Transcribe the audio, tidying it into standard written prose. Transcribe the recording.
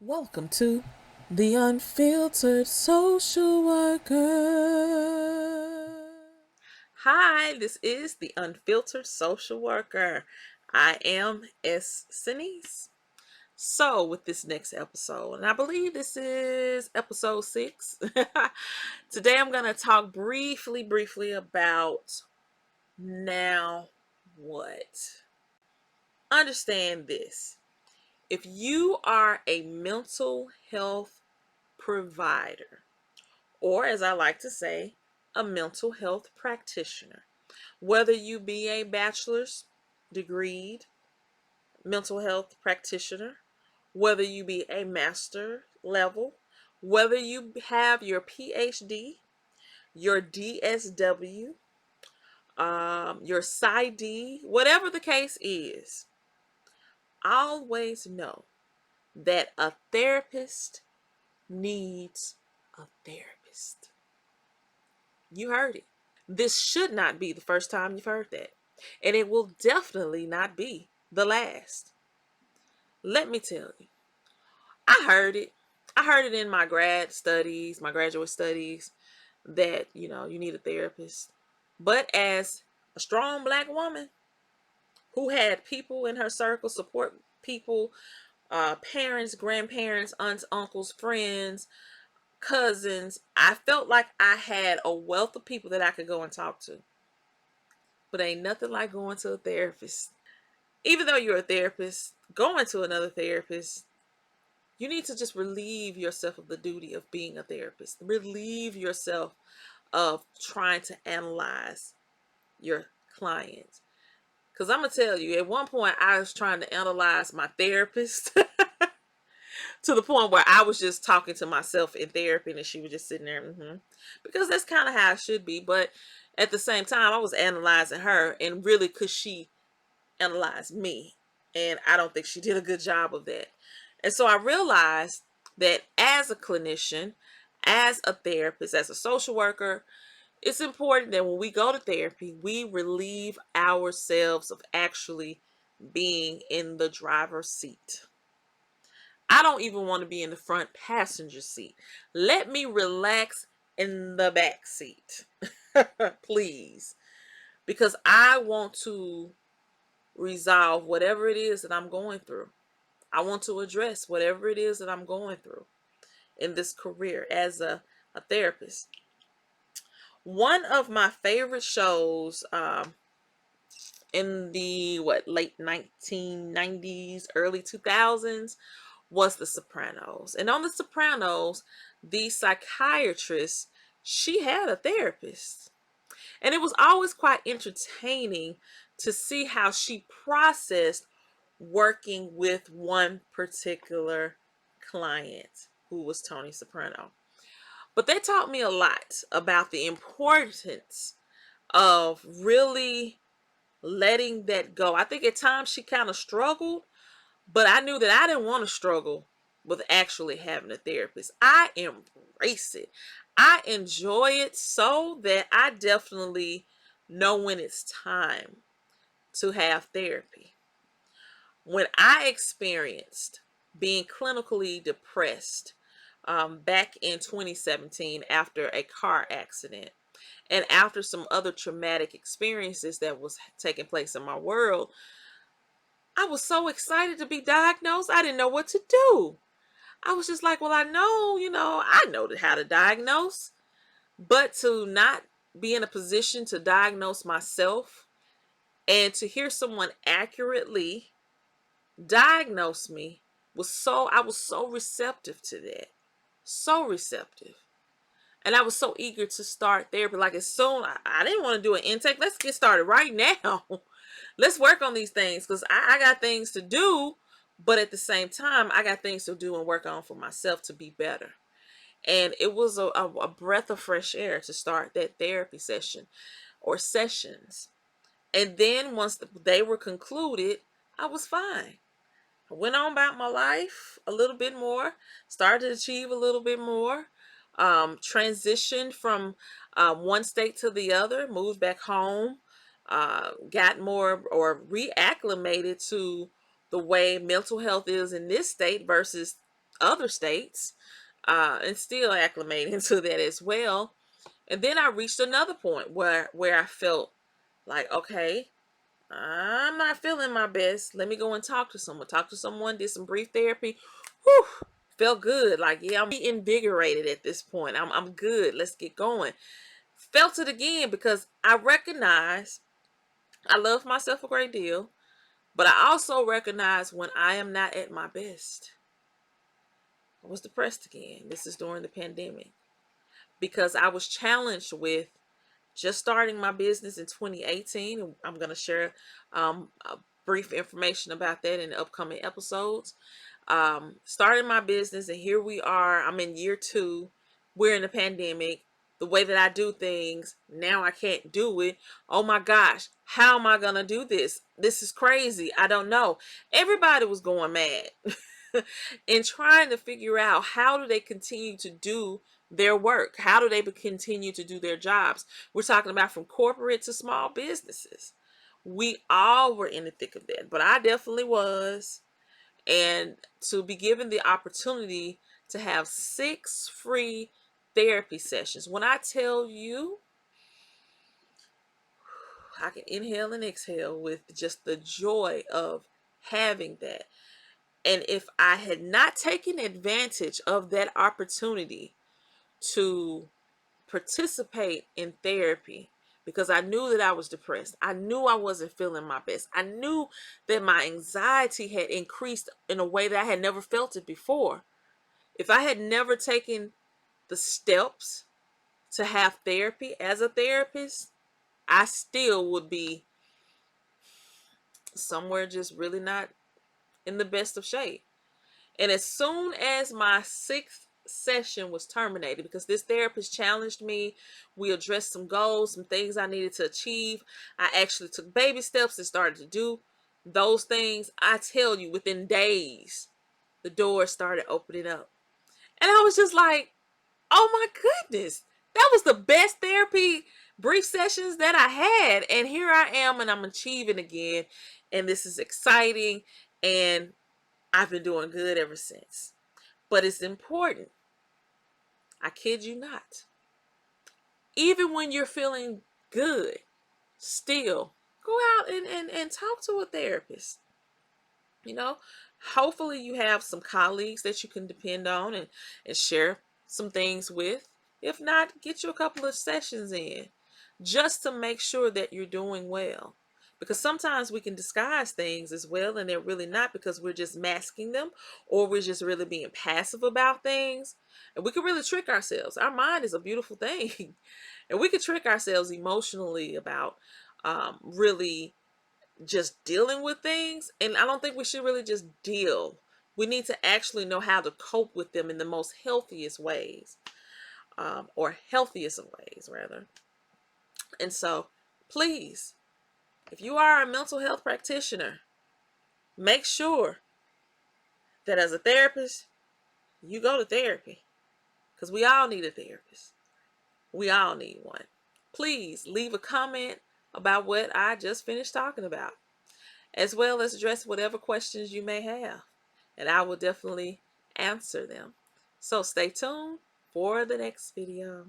Welcome to the Unfiltered Social Worker. Hi, this is the Unfiltered Social Worker. I am S. Sinise. So, with this next episode, and I believe this is episode 6, today I'm going to talk briefly about now what. Understand this. If you are a mental health provider, or as I like to say, a mental health practitioner, whether you be a bachelor's degreed mental health practitioner, whether you be a master level, whether you have your PhD, your DSW, your PsyD, whatever the case is, always know that a therapist needs a therapist. You heard it. This should not be the first time you've heard that. And it will definitely not be the last. Let me tell you, I heard it. I heard it in my graduate studies, that, you need a therapist. But as a strong black woman who had people in her circle, support people, parents, grandparents, aunts, uncles, friends, cousins, I felt like I had a wealth of people that I could go and talk to. But ain't nothing like going to a therapist. Even though you're a therapist, going to another therapist, you need to just relieve yourself of the duty of being a therapist. Relieve yourself of trying to analyze your client. Because I'm going to tell you, at one point I was trying to analyze my therapist to the point where I was just talking to myself in therapy and she was just sitting there. Because that's kind of how it should be. But at the same time, I was analyzing her, and really, could she analyze me? And I don't think she did a good job of that. And so I realized that as a clinician, as a therapist, as a social worker, it's important that when we go to therapy, we relieve ourselves of actually being in the driver's seat. I don't even want to be in the front passenger seat. Let me relax in the back seat, please, because I want to resolve whatever it is that I'm going through. I want to address whatever it is that I'm going through in this career as a therapist. One of my favorite shows in the late 1990s, early 2000s was The Sopranos. And on The Sopranos, the psychiatrist, she had a therapist. And it was always quite entertaining to see how she processed working with one particular client, who was Tony Soprano. But they taught me a lot about the importance of really letting that go. I think at times she kind of struggled, but I knew that I didn't want to struggle with actually having a therapist. I embrace it. I enjoy it so that I definitely know when it's time to have therapy. When I experienced being clinically depressed back in 2017 after a car accident, and after some other traumatic experiences that was taking place in my world, I was so excited to be diagnosed. I didn't know what to do. I was just like, well, I know, I know how to diagnose, but to not be in a position to diagnose myself and to hear someone accurately diagnose me I was so receptive to that. So receptive. And I was so eager to start therapy. Like, as soon, I didn't want to do an intake. Let's get started right now. Let's work on these things, because I got things to do, but at the same time, I got things to do and work on for myself to be better. And it was a breath of fresh air to start that therapy session or sessions. And then once they were concluded, I was fine. I went on about my life a little bit more, started to achieve a little bit more, transitioned from one state to the other, moved back home, got more or reacclimated to the way mental health is in this state versus other states, and still acclimating to that as well. And then I reached another point where I felt like, okay, I'm not feeling my best. Let me go and talk to someone. Talk to someone, did some brief therapy. Whew, felt good. Like, yeah, I'm reinvigorated at this point. I'm good. Let's get going. Felt it again because I recognize I love myself a great deal, but I also recognize when I am not at my best. I was depressed again. This is during the pandemic because I was challenged with just starting my business in 2018. And I'm going to share brief information about that in the upcoming episodes. Starting my business, and here we are. I'm in year 2. We're in the pandemic. The way that I do things now, I can't do it. Oh my gosh, how am I gonna do this? This is crazy. I don't know. Everybody was going mad and trying to figure out, how do they continue to do their work? How do they continue to do their jobs? We're talking about from corporate to small businesses. We all were in the thick of that, but I definitely was. And to be given the opportunity to have 6 free therapy sessions. When I tell you, I can inhale and exhale with just the joy of having that. And if I had not taken advantage of that opportunity to participate in therapy, because I knew that I was depressed, I knew I wasn't feeling my best, I knew that my anxiety had increased in a way that I had never felt it before. If I had never taken the steps to have therapy as a therapist, I still would be somewhere just really not in the best of shape. And as soon as my 6th session was terminated, because this therapist challenged me, we addressed some goals, some things I needed to achieve. I actually took baby steps and started to do those things. I tell you, within days, the doors started opening up. And I was just like, oh my goodness, that was the best therapy brief sessions that I had. And here I am, and I'm achieving again. And this is exciting. And I've been doing good ever since. But it's important. I kid you not. Even when you're feeling good, still go out and talk to a therapist. You know, hopefully you have some colleagues that you can depend on and share some things with. If not, get you a couple of sessions in just to make sure that you're doing well. Because sometimes we can disguise things as well, and they're really not, because we're just masking them, or we're just really being passive about things. And we can really trick ourselves. Our mind is a beautiful thing. And we can trick ourselves emotionally about really just dealing with things. And I don't think we should really just deal. We need to actually know how to cope with them in the most healthiest ways, or healthiest of ways, rather. And so, please, if you are a mental health practitioner, make sure that as a therapist, you go to therapy, because we all need a therapist. We all need one. Please leave a comment about what I just finished talking about, as well as address whatever questions you may have, and I will definitely answer them. So stay tuned for the next video.